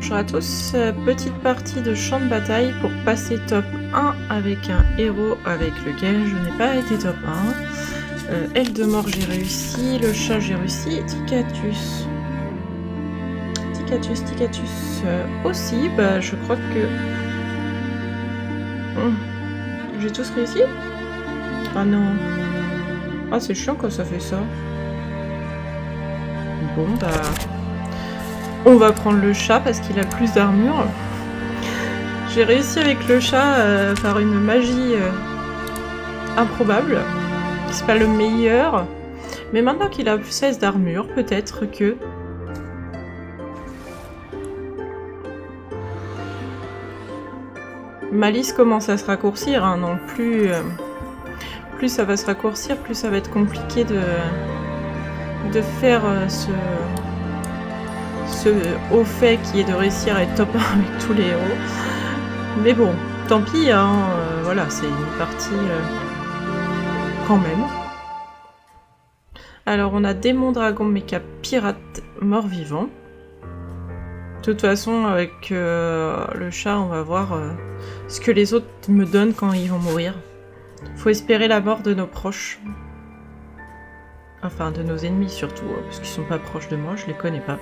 Bonjour à tous, petite partie de champ de bataille pour passer top 1 avec un héros avec lequel je n'ai pas été top 1. Aile de mort j'ai réussi, le chat j'ai réussi, et Ticatus aussi, bah je crois que... J'ai tous réussi? Ah non. Ah c'est chiant quand ça fait ça. Bon bah... On va prendre le chat parce qu'il a plus d'armure. J'ai réussi avec le chat par une magie improbable. C'est pas le meilleur. Mais maintenant qu'il a 16 d'armure, peut-être que... Ma liste commence à se raccourcir, hein, donc plus ça va se raccourcir, plus ça va être compliqué de faire ce haut fait qui est de réussir à être top 1 avec tous les héros. Mais bon, tant pis, hein, voilà, c'est une partie quand même. Alors on a démon, dragon, mecha, pirate, mort-vivant. De toute façon, avec le chat, on va voir ce que les autres me donnent quand ils vont mourir. Faut espérer la mort de nos proches. Enfin, de nos ennemis surtout, parce qu'ils sont pas proches de moi, je les connais pas.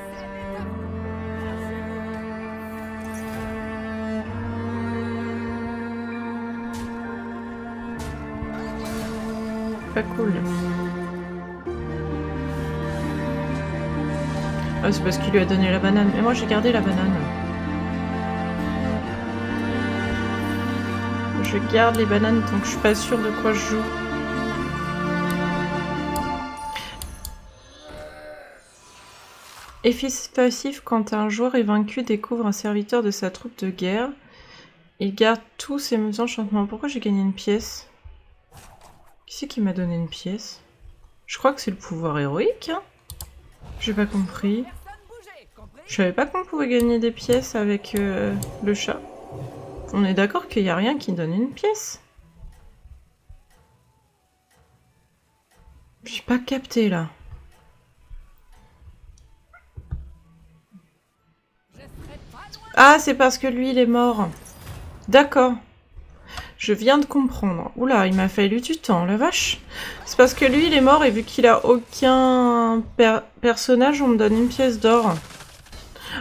Pas cool. Ah, c'est parce qu'il lui a donné la banane. Mais moi, j'ai gardé la banane. Je garde les bananes tant que je suis pas sûre de quoi je joue. Effet passif, quand un joueur est vaincu, découvre un serviteur de sa troupe de guerre. Il garde tous ses enchantements. Pourquoi j'ai gagné une pièce? Qui c'est qui m'a donné une pièce? Je crois que c'est le pouvoir héroïque, hein? J'ai pas compris. Je savais pas qu'on pouvait gagner des pièces avec le chat. On est d'accord qu'il n'y a rien qui donne une pièce? J'ai pas capté là. Ah, c'est parce que lui il est mort. D'accord. Je viens de comprendre. Oula, il m'a fallu du temps, la vache. C'est parce que lui il est mort et vu qu'il a aucun personnage, on me donne une pièce d'or.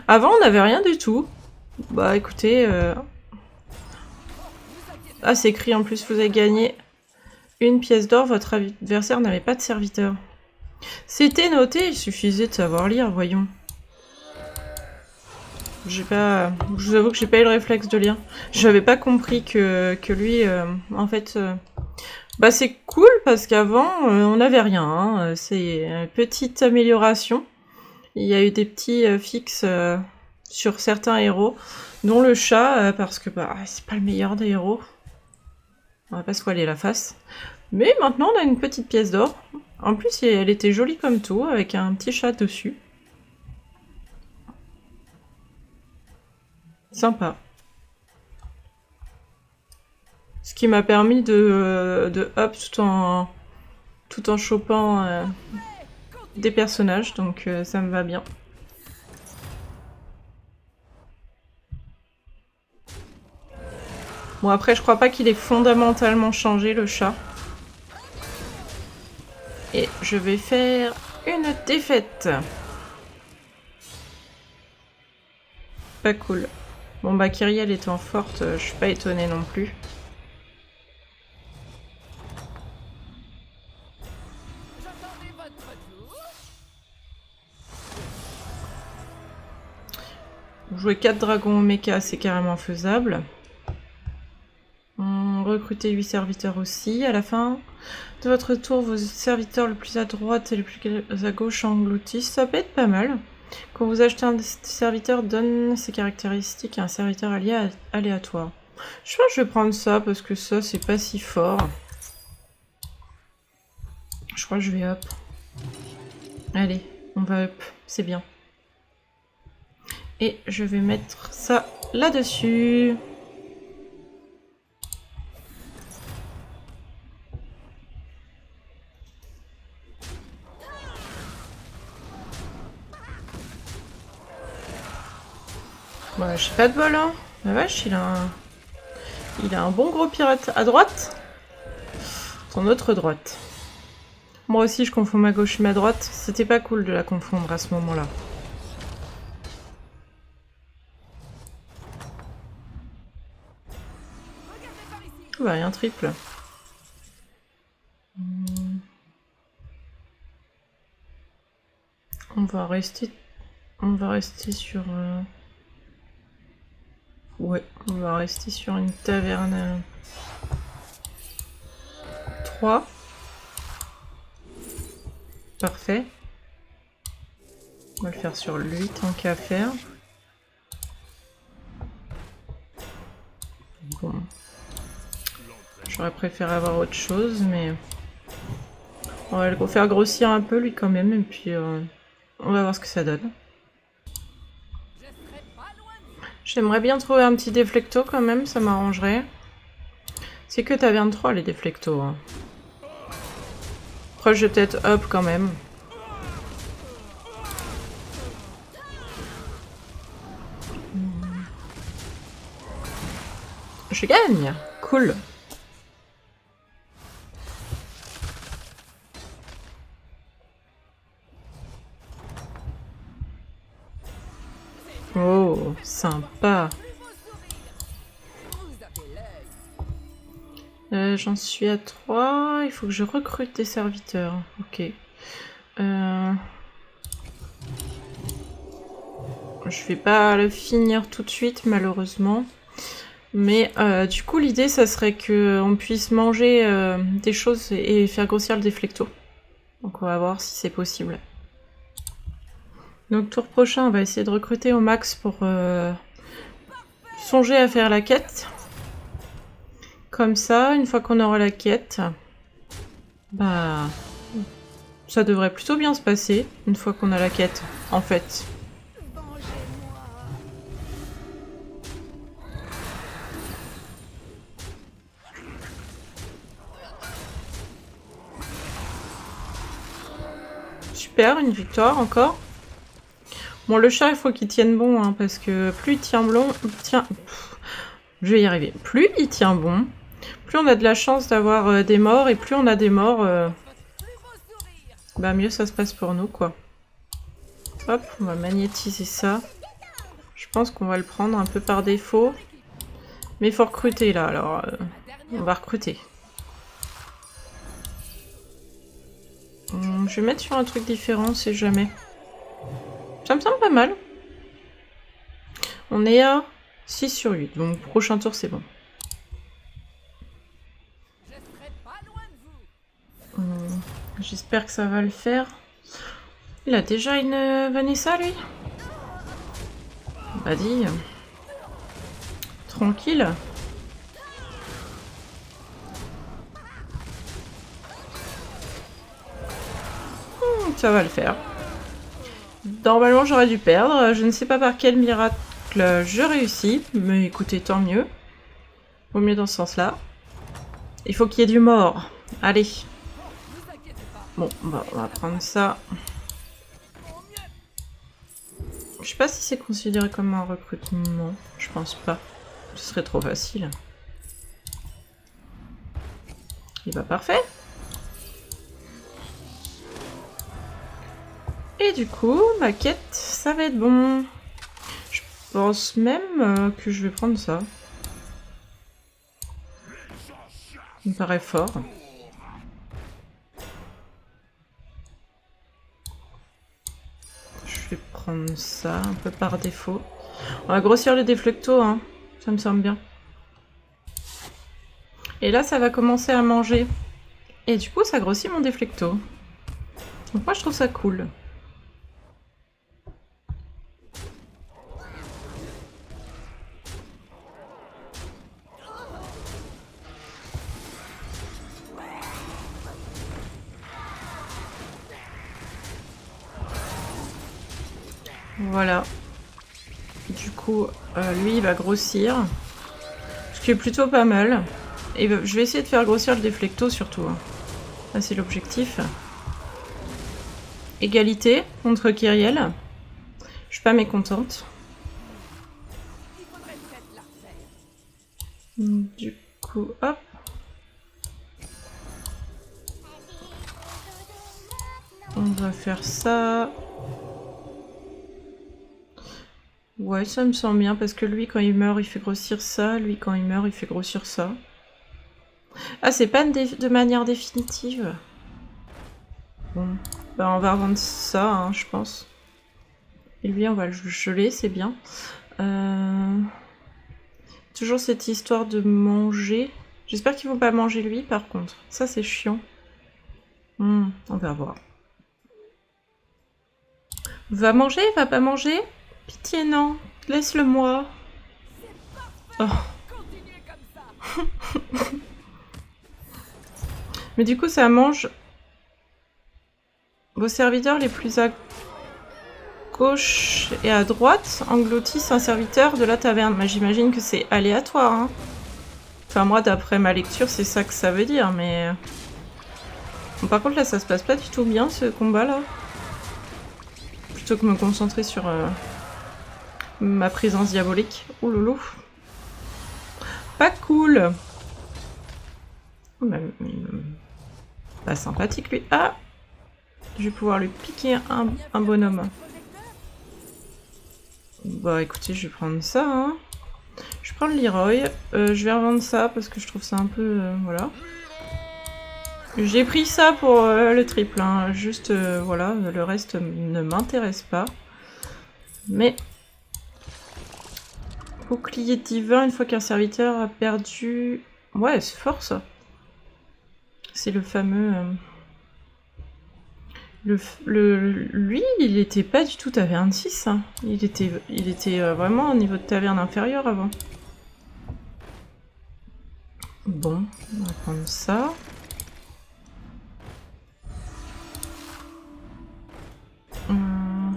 Avant on n'avait rien du tout. Bah écoutez... Ah, c'est écrit en plus, vous avez gagné une pièce d'or, votre adversaire n'avait pas de serviteur. C'était noté, il suffisait de savoir lire, voyons. Je vous avoue que j'ai pas eu le réflexe de lire. J'avais pas compris que lui, en fait... Bah c'est cool parce qu'avant, on n'avait rien. Hein. C'est une petite amélioration. Il y a eu des petits fixes sur certains héros, dont le chat, parce que bah c'est pas le meilleur des héros. On va pas se voiler la face. Mais maintenant, on a une petite pièce d'or. En plus, elle était jolie comme tout, avec un petit chat dessus. Sympa. Ce qui m'a permis de up tout en chopant des personnages, donc ça me va bien. Bon, après, je crois pas qu'il ait fondamentalement changé, le chat. Et je vais faire une défaite. Pas cool. Bon, bah, Kyriel étant forte, je suis pas étonnée non plus. Jouer 4 dragons au mecha, c'est carrément faisable. Recruter 8 serviteurs aussi. À la fin de votre tour, vos serviteurs le plus à droite et le plus à gauche engloutissent. Ça peut être pas mal. Quand vous achetez un serviteur, donne ses caractéristiques à un serviteur allié aléatoire. Je pense que je vais prendre ça parce que ça, c'est pas si fort. Je crois que je vais up. Allez, on va up. C'est bien. Et je vais mettre ça là-dessus. Bah, j'ai pas de bol, hein. La vache, il a un bon gros pirate. À droite? Ton autre droite. Moi aussi, je confonds ma gauche et ma droite. C'était pas cool de la confondre à ce moment-là. Bah, il y a un triple. On va rester sur... Ouais, on va rester sur une taverne 3. Parfait. On va le faire sur lui tant qu'à faire. Bon. J'aurais préféré avoir autre chose, mais... On va le faire grossir un peu lui quand même, et puis on va voir ce que ça donne. J'aimerais bien trouver un petit déflecto quand même, ça m'arrangerait. C'est que taverne 3 les déflectos. Hein. Après je vais peut-être up quand même. Je gagne! Cool! Oh, sympa! J'en suis à 3. Il faut que je recrute des serviteurs. Ok. Je vais pas le finir tout de suite, malheureusement. Mais du coup, l'idée, ça serait qu'on puisse manger des choses et faire grossir le déflecto. Donc on va voir si c'est possible. Donc tour prochain, on va essayer de recruter au max pour songer à faire la quête. Comme ça, une fois qu'on aura la quête, bah ça devrait plutôt bien se passer, une fois qu'on a la quête, en fait. Super, une victoire encore. Bon, le chat, il faut qu'il tienne bon, hein, parce que plus il tient bon... je vais y arriver. Plus il tient bon, plus on a de la chance d'avoir des morts, et plus on a des morts, bah mieux ça se passe pour nous, quoi. Hop, on va magnétiser ça. Je pense qu'on va le prendre un peu par défaut. Mais il faut recruter, là, alors on va recruter. Je vais mettre sur un truc différent, si jamais. Ça me semble pas mal. On est à 6 sur 8, donc prochain tour c'est bon. J'espère que ça va le faire. Il a déjà une Vanessa, lui? Bah dis. Tranquille. Ça va le faire. Normalement j'aurais dû perdre, je ne sais pas par quel miracle je réussis, mais écoutez, tant mieux. Vaut mieux dans ce sens-là. Il faut qu'il y ait du mort. Allez. Bon, bah, on va prendre ça. Je sais pas si c'est considéré comme un recrutement, je pense pas. Ce serait trop facile. Et bah parfait. Et du coup, ma quête, ça va être bon. Je pense même que je vais prendre ça. Il me paraît fort. Je vais prendre ça un peu par défaut. On va grossir le déflecto, hein. Ça me semble bien. Et là, ça va commencer à manger. Et du coup, ça grossit mon déflecto. Donc moi, je trouve ça cool. Voilà. Du coup, lui, il va grossir. Ce qui est plutôt pas mal. Et je vais essayer de faire grossir le déflecto, surtout. Ça, c'est l'objectif. Égalité contre Kyriel. Je suis pas mécontente. Du coup, hop. On va faire ça. Ouais, ça me semble bien parce que lui, quand il meurt, il fait grossir ça. Lui, quand il meurt, il fait grossir ça. Ah, c'est pas de manière définitive. Bon, bah on va revendre ça, hein, je pense. Et lui, on va le geler, c'est bien. Toujours cette histoire de manger. J'espère qu'ils vont pas manger lui, par contre. Ça, c'est chiant. On va voir. Va manger, va pas manger? Pitié, non. Laisse-le moi. Oh. Mais du coup, ça mange vos serviteurs les plus à gauche et à droite engloutissent un serviteur de la taverne. Mais j'imagine que c'est aléatoire. Hein. Enfin, moi, d'après ma lecture, c'est ça que ça veut dire, mais... Bon, par contre, là, ça se passe pas du tout bien, ce combat-là. Plutôt que me concentrer sur ma présence diabolique. Ouh loulou. Pas cool. Pas sympathique, lui. Ah! Je vais pouvoir lui piquer un bonhomme. Bah, écoutez, je vais prendre ça, hein. Je vais prendre Leroy. Je vais revendre ça parce que je trouve ça un peu... voilà. J'ai pris ça pour le triple, hein. Juste, voilà, le reste ne m'intéresse pas. Mais... Bouclier divin, une fois qu'un serviteur a perdu... Ouais, c'est fort, ça. C'est le fameux... Lui, il était pas du tout taverne 6. Hein. Il était vraiment au niveau de taverne inférieur avant. Bon, on va prendre ça. On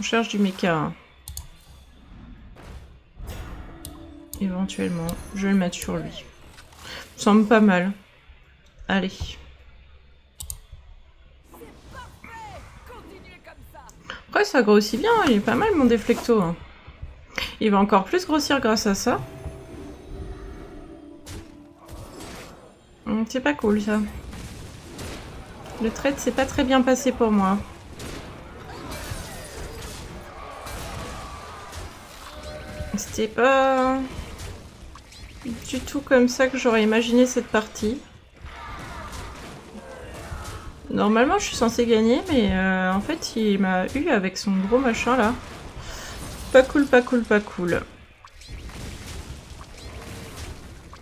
cherche du méca. Hein. Éventuellement, je vais le mettre sur lui. Ça semble pas mal. Allez. Après, ça grossit bien, il est pas mal mon déflecto. Hein. Il va encore plus grossir grâce à ça. C'est pas cool ça. Le trade c'est pas très bien passé pour moi. C'était pas du tout comme ça que j'aurais imaginé cette partie. Normalement je suis censée gagner, mais en fait il m'a eu avec son gros machin là. Pas cool, pas cool, pas cool.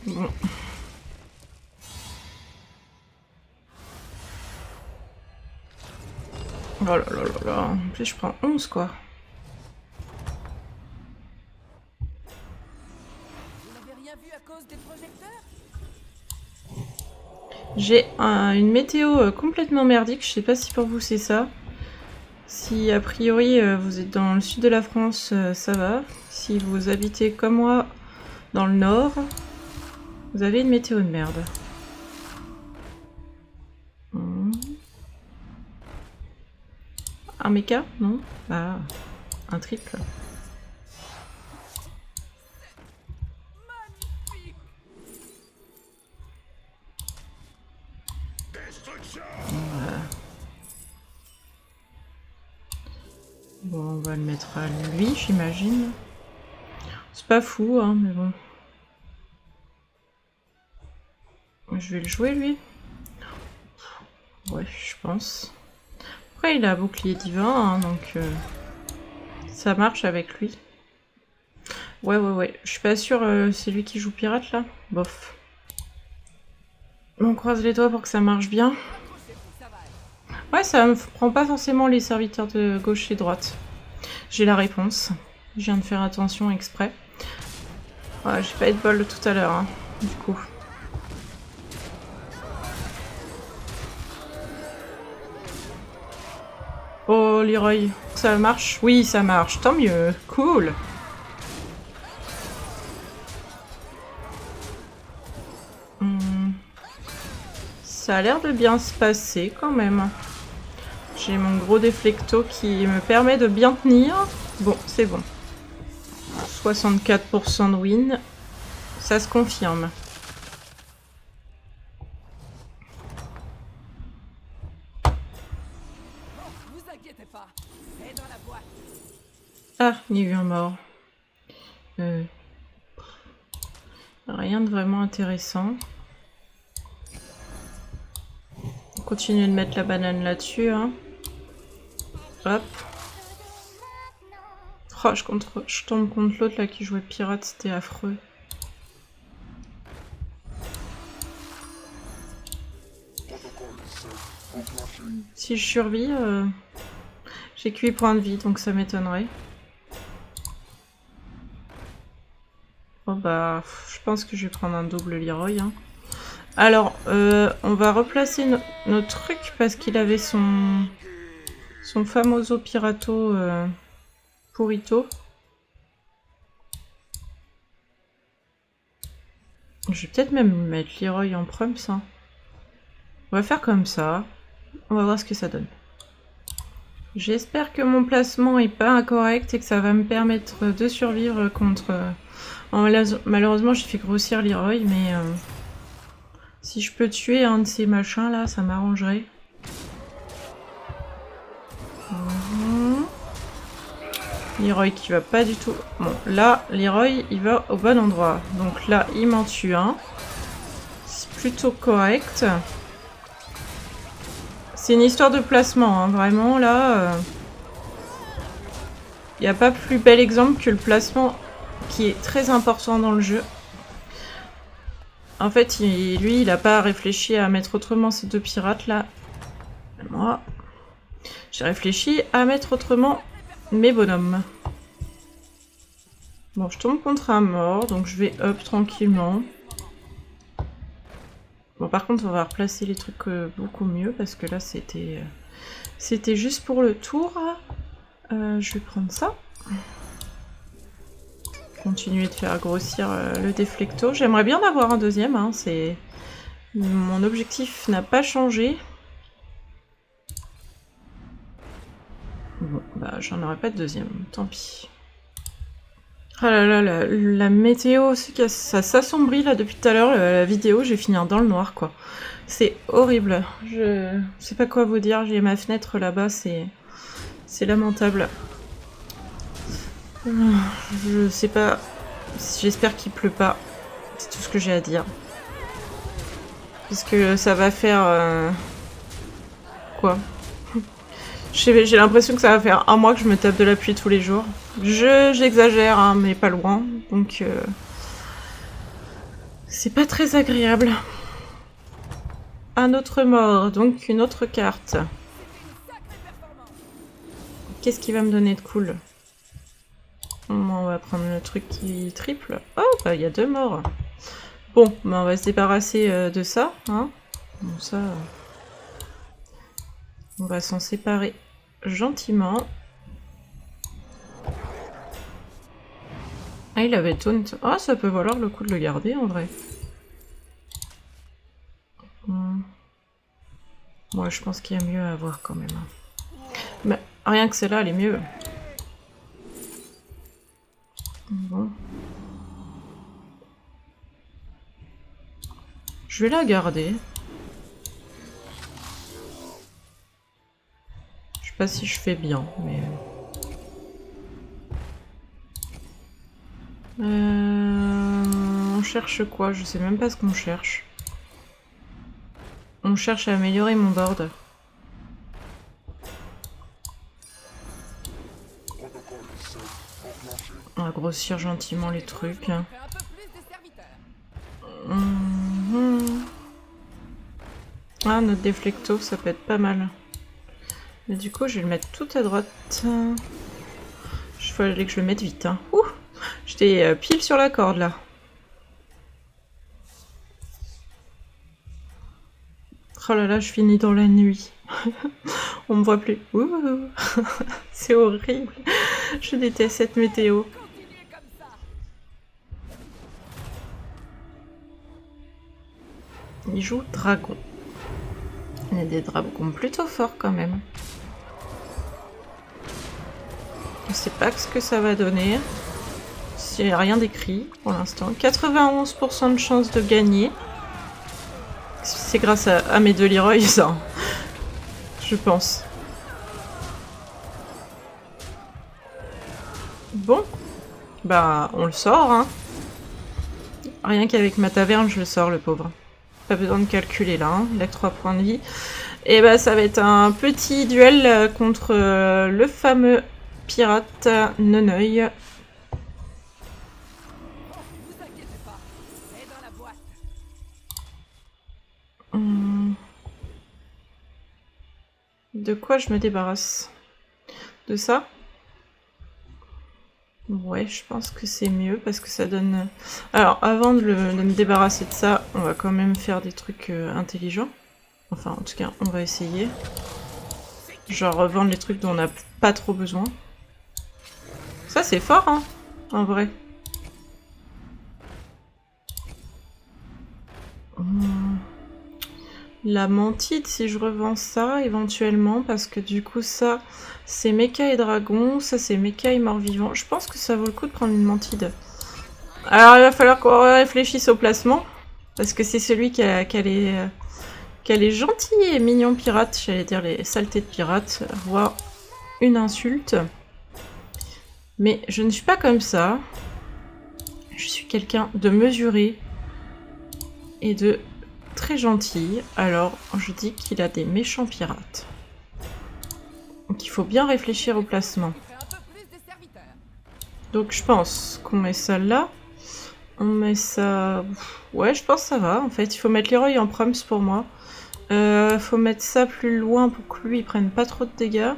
Bon. Oh là là là là, en plus je prends 11 quoi. J'ai une météo complètement merdique, je sais pas si pour vous c'est ça. Si a priori vous êtes dans le sud de la France, ça va. Si vous habitez comme moi dans le nord, vous avez une météo de merde. Un méca? Non? Ah, un triple. Voilà. Bon, on va le mettre à lui, j'imagine. C'est pas fou, hein, mais bon. Je vais le jouer, lui. Ouais, je pense. Après, il a un bouclier divin, hein, donc ça marche avec lui. Ouais. Je suis pas sûre, c'est lui qui joue pirate, là. Bof. On croise les doigts pour que ça marche bien. Ouais, ça me prend pas forcément les serviteurs de gauche et droite. J'ai la réponse. Je viens de faire attention exprès. Ouais, j'ai pas eu de bol de tout à l'heure, hein, du coup. Oh, Leroy, ça marche? Oui, ça marche, tant mieux. Cool. Ça a l'air de bien se passer quand même. J'ai mon gros déflecto qui me permet de bien tenir. Bon, c'est bon. 64% de win. Ça se confirme. Ah, il y a eu un mort. Rien de vraiment intéressant. On continue de mettre la banane là-dessus. Hein. Hop. Oh, je tombe contre l'autre là qui jouait pirate, c'était affreux. Si je survis, j'ai que 8 points de vie, donc ça m'étonnerait. Bon bah, je pense que je vais prendre un double Leroy. Hein. Alors, on va replacer notre truc parce qu'il avait son famoso pirato pourrito. Je vais peut-être même mettre Leroy en prumps. Hein. On va faire comme ça. On va voir ce que ça donne. J'espère que mon placement est pas incorrect et que ça va me permettre de survivre contre... malheureusement, j'ai fait grossir Leroy, mais... si je peux tuer un de ces machins là, ça m'arrangerait. Leroy qui va pas du tout... Bon, là, Leroy, il va au bon endroit. Donc là, il m'en tue un. C'est plutôt correct. C'est une histoire de placement, hein, vraiment, là. Il n'y a pas plus bel exemple que le placement qui est très important dans le jeu. En fait, lui, il n'a pas réfléchi à mettre autrement ces deux pirates, là. Moi, j'ai réfléchi à mettre autrement mes bonhommes. Bon, je tombe contre un mort, donc je vais up tranquillement. Bon, par contre, on va replacer les trucs beaucoup mieux, parce que là, c'était juste pour le tour. Je vais prendre ça. Continuer de faire grossir le déflecto. J'aimerais bien en avoir un deuxième, hein, c'est... Mon objectif n'a pas changé. Bon, bah j'en aurai pas de deuxième, tant pis. Ah là là, la météo, ça s'assombrit là depuis tout à l'heure, la vidéo, j'ai fini dans le noir quoi. C'est horrible, je sais pas quoi vous dire, j'ai ma fenêtre là-bas, c'est lamentable. Je sais pas, j'espère qu'il pleut pas, c'est tout ce que j'ai à dire. Parce que ça va faire... Quoi? J'ai l'impression que ça va faire un mois que je me tape de la pluie tous les jours. J'exagère, hein, mais pas loin. Donc, c'est pas très agréable. Un autre mort, donc une autre carte. Qu'est-ce qui va me donner de cool? On va prendre le truc qui triple. Oh, bah il y a 2 morts. Bon, bah on va se débarrasser de ça. Hein. Bon, ça... on va s'en séparer gentiment. Ah, il avait taunt. Ah, ça peut valoir le coup de le garder en vrai. Moi, je pense qu'il y a mieux à avoir quand même. Mais rien que celle-là, elle est mieux. Bon. Je vais la garder. Je sais pas si je fais bien, mais... on cherche quoi? Je sais même pas ce qu'on cherche. On cherche à améliorer mon board. On va grossir gentiment les trucs. Ah, notre déflecto, ça peut être pas mal. Mais du coup, je vais le mettre tout à droite. Il fallait que je le mette vite. Hein. Ouh, j'étais pile sur la corde, là. Oh là là, je finis dans la nuit. On me voit plus. C'est horrible. Je déteste cette météo. Il joue dragon. Il y a des dragons plutôt forts quand même. Je sais pas ce que ça va donner. Il n'y a rien d'écrit pour l'instant. 91% de chance de gagner. C'est grâce à mes 2 Leroy, ça. Je pense. Bon. Bah, on le sort, hein. Rien qu'avec ma taverne, je le sors, le pauvre. Pas besoin de calculer, là. Hein. Il a 3 points de vie. Et bah, ça va être un petit duel contre le fameux pirate Neneuil. De quoi je me débarrasse? De ça? Ouais, je pense que c'est mieux parce que ça donne... Alors, avant de me débarrasser de ça, on va quand même faire des trucs intelligents. Enfin, en tout cas, on va essayer. Genre revendre les trucs dont on n'a pas trop besoin. Ça, c'est fort, hein, en vrai. La mantide, si je revends ça, éventuellement, parce que du coup, ça, c'est mecha et dragon, ça, c'est mecha et mort-vivant. Je pense que ça vaut le coup de prendre une mantide. Alors, il va falloir qu'on réfléchisse au placement, parce que c'est celui qui a les gentils et mignons pirates, j'allais dire les saletés de pirates, voire une insulte. Mais je ne suis pas comme ça. Je suis quelqu'un de mesuré et de très gentil. Alors, je dis qu'il a des méchants pirates. Donc il faut bien réfléchir au placement. Donc je pense qu'on met ça là. On met ça... Ouais, je pense que ça va, en fait. Il faut mettre Leroy en proms pour moi. Faut mettre ça plus loin pour que lui, il prenne pas trop de dégâts.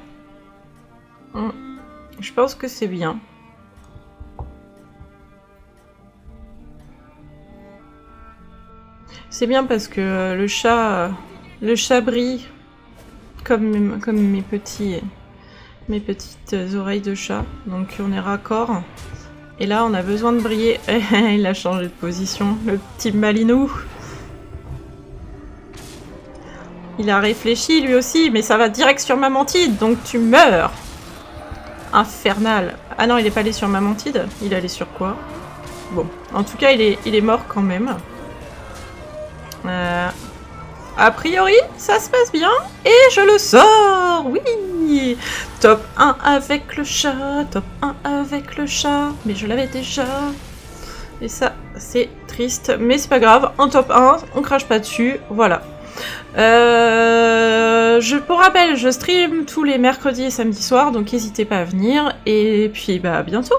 Je pense que c'est bien. C'est bien parce que le chat brille comme mes petites oreilles de chat. Donc on est raccord. Et là, on a besoin de briller. Il a changé de position, le petit Malinou. Il a réfléchi lui aussi, mais ça va direct sur ma mantide, donc tu meurs. Infernal. Ah non, il est pas allé sur ma mantide. Il est allé sur quoi? Bon, en tout cas, il est mort quand même. A priori, ça se passe bien. Et je le sors. Oui. Top 1 avec le chat. Top 1 avec le chat. Mais je l'avais déjà. Et ça, c'est triste. Mais c'est pas grave. En top 1, on crache pas dessus. Voilà. Pour rappel, je stream tous les mercredis et samedis soirs. Donc n'hésitez pas à venir. Et puis, bah, à bientôt.